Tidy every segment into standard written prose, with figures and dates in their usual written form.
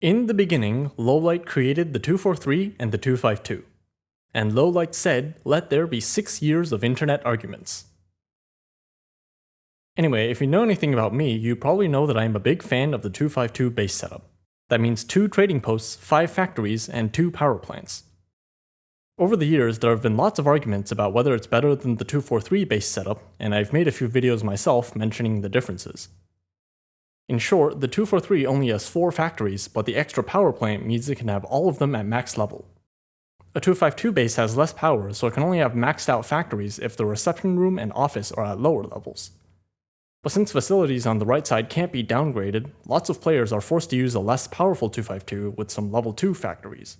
In the beginning, Lowlight created the 243 and the 252. And Lowlight said, let there be 6 years of internet arguments. Anyway, if you know anything about me, you probably know that I am a big fan of the 252 base setup. That means 2 trading posts, 5 factories, and 2 power plants. Over the years, there have been lots of arguments about whether it's better than the 243 base setup, and I've made a few videos myself mentioning the differences. In short, the 243 only has 4 factories, but the extra power plant means it can have all of them at max level. A 252 base has less power, so it can only have maxed out factories if the reception room and office are at lower levels. But since facilities on the right side can't be downgraded, lots of players are forced to use a less powerful 252 with some level 2 factories.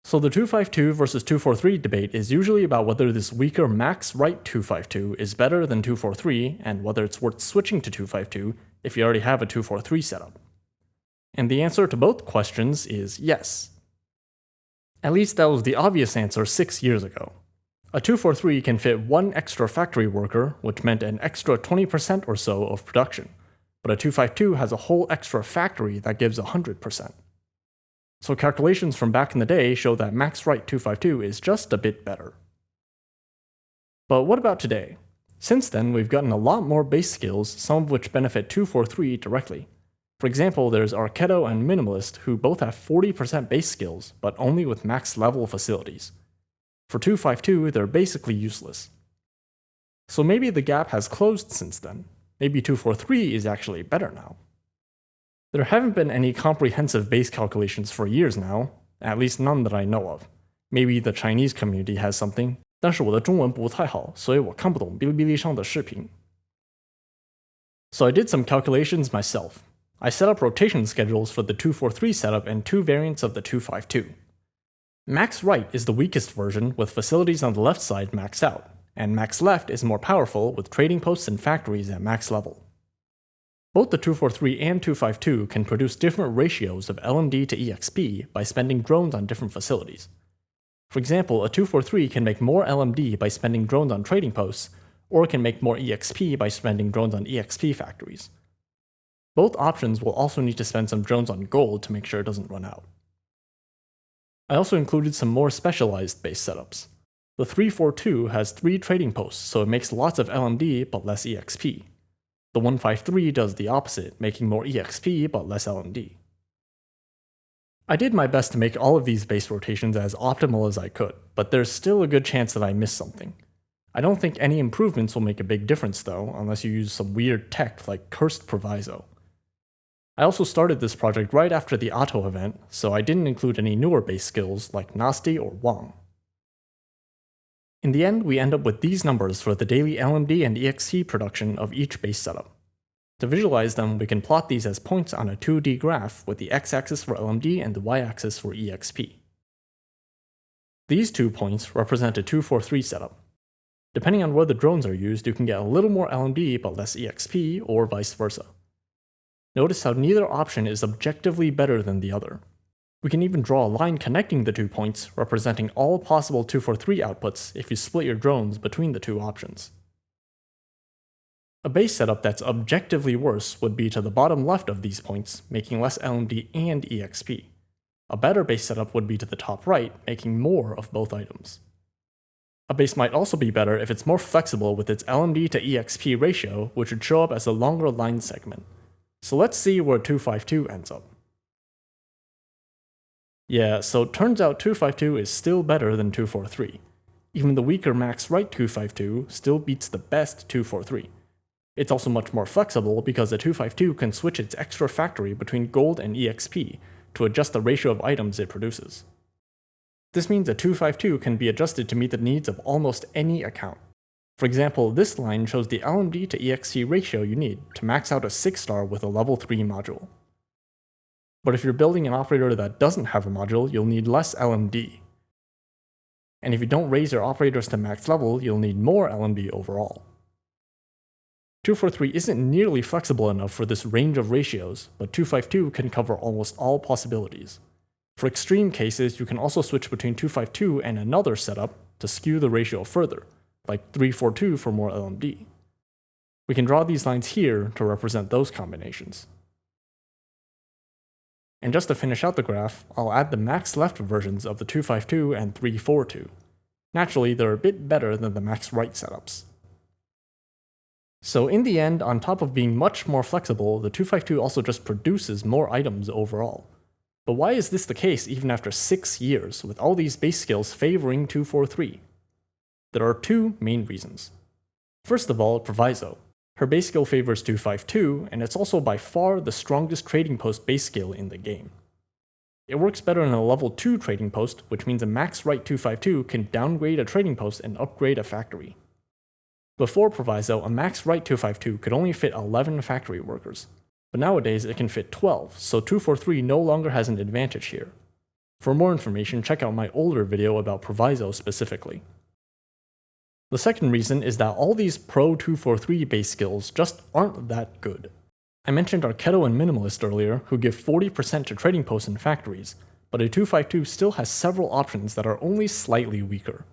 So the 252 versus 243 debate is usually about whether this weaker max right 252 is better than 243 and whether it's worth switching to 252 if you already have a 243 setup. And the answer to both questions is yes. At least that was the obvious answer 6 years ago. A 243 can fit 1 extra factory worker, which meant an extra 20% or so of production, but a 252 has a whole extra factory that gives 100%. So calculations from back in the day show that max right 252 is just a bit better. But what about today? Since then, we've gotten a lot more base skills, some of which benefit 243 directly. For example, there's Arketo and Minimalist, who both have 40% base skills, but only with max level facilities. For 252, they're basically useless. So maybe the gap has closed since then. Maybe 243 is actually better now. There haven't been any comprehensive base calculations for years now, at least none that I know of. Maybe the Chinese community has something, 但是我的中文不太好，所以我看不懂哔哩哔哩上的视频。So I did some calculations myself. I set up rotation schedules for the 243 setup and 2 variants of the 252. Max right is the weakest version with facilities on the left side maxed out, and max left is more powerful with trading posts and factories at max level. Both the 243 and 252 can produce different ratios of LMD to EXP by spending drones on different facilities. For example, a 243 can make more LMD by spending drones on trading posts, or can make more EXP by spending drones on EXP factories. Both options will also need to spend some drones on gold to make sure it doesn't run out. I also included some more specialized base setups. The 342 has 3 trading posts, so it makes lots of LMD but less EXP. The 153 does the opposite, making more EXP but less LMD. I did my best to make all of these base rotations as optimal as I could, but there's still a good chance that I missed something. I don't think any improvements will make a big difference though, unless you use some weird tech like Cursed Proviso. I also started this project right after the Otto event, so I didn't include any newer base skills like Nasty or Wang. In the end, we end up with these numbers for the daily LMD and EXP production of each base setup. To visualize them, we can plot these as points on a 2D graph with the x-axis for LMD and the y-axis for EXP. These 2 points represent a 243 setup. Depending on where the drones are used, you can get a little more LMD but less EXP, or vice versa. Notice how neither option is objectively better than the other. We can even draw a line connecting the 2 points, representing all possible 243 outputs if you split your drones between the 2 options. A base setup that's objectively worse would be to the bottom left of these points, making less LMD and EXP. A better base setup would be to the top right, making more of both items. A base might also be better if it's more flexible with its LMD to EXP ratio, which would show up as a longer line segment. So let's see where 252 ends up. Yeah, so it turns out 252 is still better than 243. Even the weaker max right 252 still beats the best 243. It's also much more flexible because the 252 can switch its extra factory between gold and EXP to adjust the ratio of items it produces. This means a 252 can be adjusted to meet the needs of almost any account. For example, this line shows the LMD to EXP ratio you need to max out a 6-star with a level 3 module. But if you're building an operator that doesn't have a module, you'll need less LMD. And if you don't raise your operators to max level, you'll need more LMD overall. 243 isn't nearly flexible enough for this range of ratios, but 252 can cover almost all possibilities. For extreme cases, you can also switch between 252 and another setup to skew the ratio further, like 342 for more LMD. We can draw these lines here to represent those combinations. And just to finish out the graph, I'll add the max left versions of the 252 and 342. Naturally, they're a bit better than the max right setups. So in the end, on top of being much more flexible, the 252 also just produces more items overall. But why is this the case even after 6 years, with all these base skills favoring 243? There are two main reasons. First of all, Proviso. Her base skill favors 252, and it's also by far the strongest trading post base skill in the game. It works better in a level 2 trading post, which means a max right 252 can downgrade a trading post and upgrade a factory. Before Proviso, a max right 252 could only fit 11 factory workers, but nowadays it can fit 12, so 243 no longer has an advantage here. For more information, check out my older video about Proviso specifically. The second reason is that all these Pro 243 base skills just aren't that good. I mentioned Arketo and Minimalist earlier, who give 40% to trading posts and factories, but a 252 still has several options that are only slightly weaker.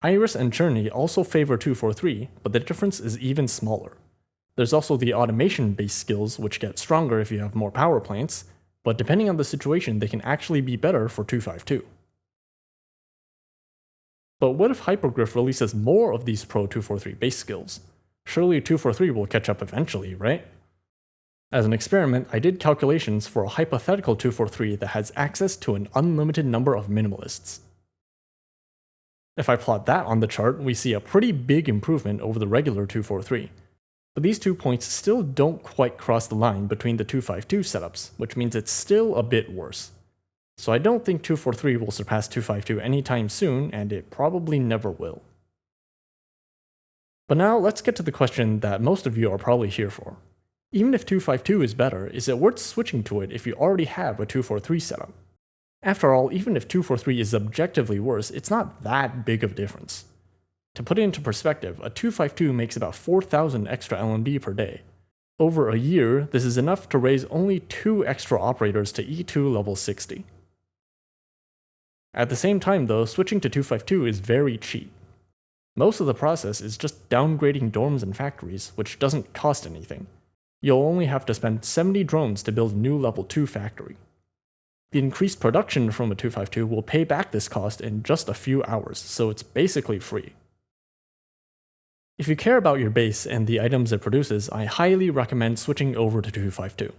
Iris and Journey also favor 243, but the difference is even smaller. There's also the automation-based skills, which get stronger if you have more power plants, but depending on the situation, they can actually be better for 252. But what if Hypergriff releases more of these Pro 243 base skills? Surely 243 will catch up eventually, right? As an experiment, I did calculations for a hypothetical 243 that has access to an unlimited number of minimalists. If I plot that on the chart, we see a pretty big improvement over the regular 243. But these 2 points still don't quite cross the line between the 252 setups, which means it's still a bit worse. So I don't think 243 will surpass 252 anytime soon, and it probably never will. But now let's get to the question that most of you are probably here for. Even if 252 is better, is it worth switching to it if you already have a 243 setup? After all, even if 243 is objectively worse, it's not that big of a difference. To put it into perspective, a 252 makes about 4,000 extra LMD per day. Over a year, this is enough to raise only 2 extra operators to E2 level 60. At the same time though, switching to 252 is very cheap. Most of the process is just downgrading dorms and factories, which doesn't cost anything. You'll only have to spend 70 drones to build a new level 2 factory. The increased production from a 252 will pay back this cost in just a few hours, so it's basically free. If you care about your base and the items it produces, I highly recommend switching over to 252.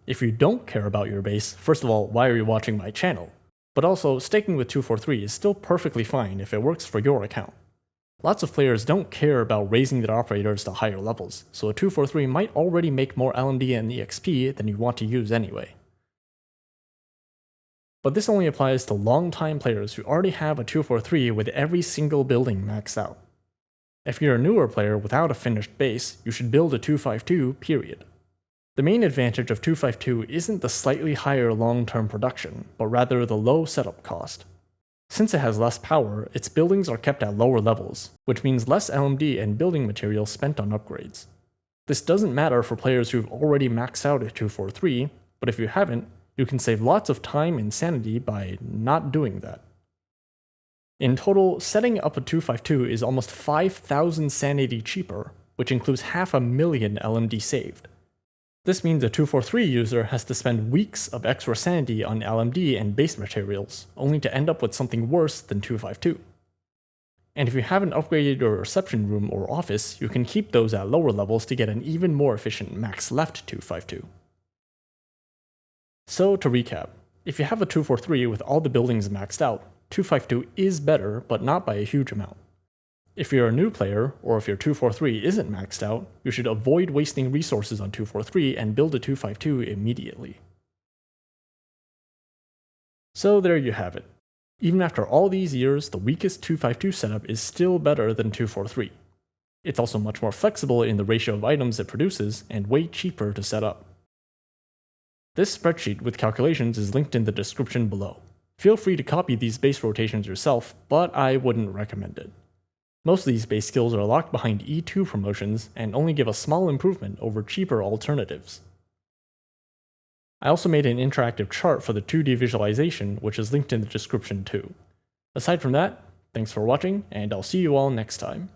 If you don't care about your base, first of all, why are you watching my channel? But also, sticking with 243 is still perfectly fine if it works for your account. Lots of players don't care about raising their operators to higher levels, so a 243 might already make more LMD and EXP than you want to use anyway. But this only applies to long-time players who already have a 243 with every single building maxed out. If you're a newer player without a finished base, you should build a 252, period. The main advantage of 252 isn't the slightly higher long-term production, but rather the low setup cost. Since it has less power, its buildings are kept at lower levels, which means less LMD and building materials spent on upgrades. This doesn't matter for players who've already maxed out a 243, but if you haven't, you can save lots of time and sanity by not doing that. In total, setting up a 252 is almost 5,000 sanity cheaper, which includes 500,000 LMD saved. This means a 243 user has to spend weeks of extra sanity on LMD and base materials, only to end up with something worse than 252. And if you haven't upgraded your reception room or office, you can keep those at lower levels to get an even more efficient max left 252. So to recap, if you have a 243 with all the buildings maxed out, 252 is better, but not by a huge amount. If you're a new player, or if your 243 isn't maxed out, you should avoid wasting resources on 243 and build a 252 immediately. So there you have it. Even after all these years, the weakest 252 setup is still better than 243. It's also much more flexible in the ratio of items it produces, and way cheaper to set up. This spreadsheet with calculations is linked in the description below. Feel free to copy these base rotations yourself, but I wouldn't recommend it. Most of these base skills are locked behind E2 promotions and only give a small improvement over cheaper alternatives. I also made an interactive chart for the 2D visualization, which is linked in the description too. Aside from that, thanks for watching, and I'll see you all next time.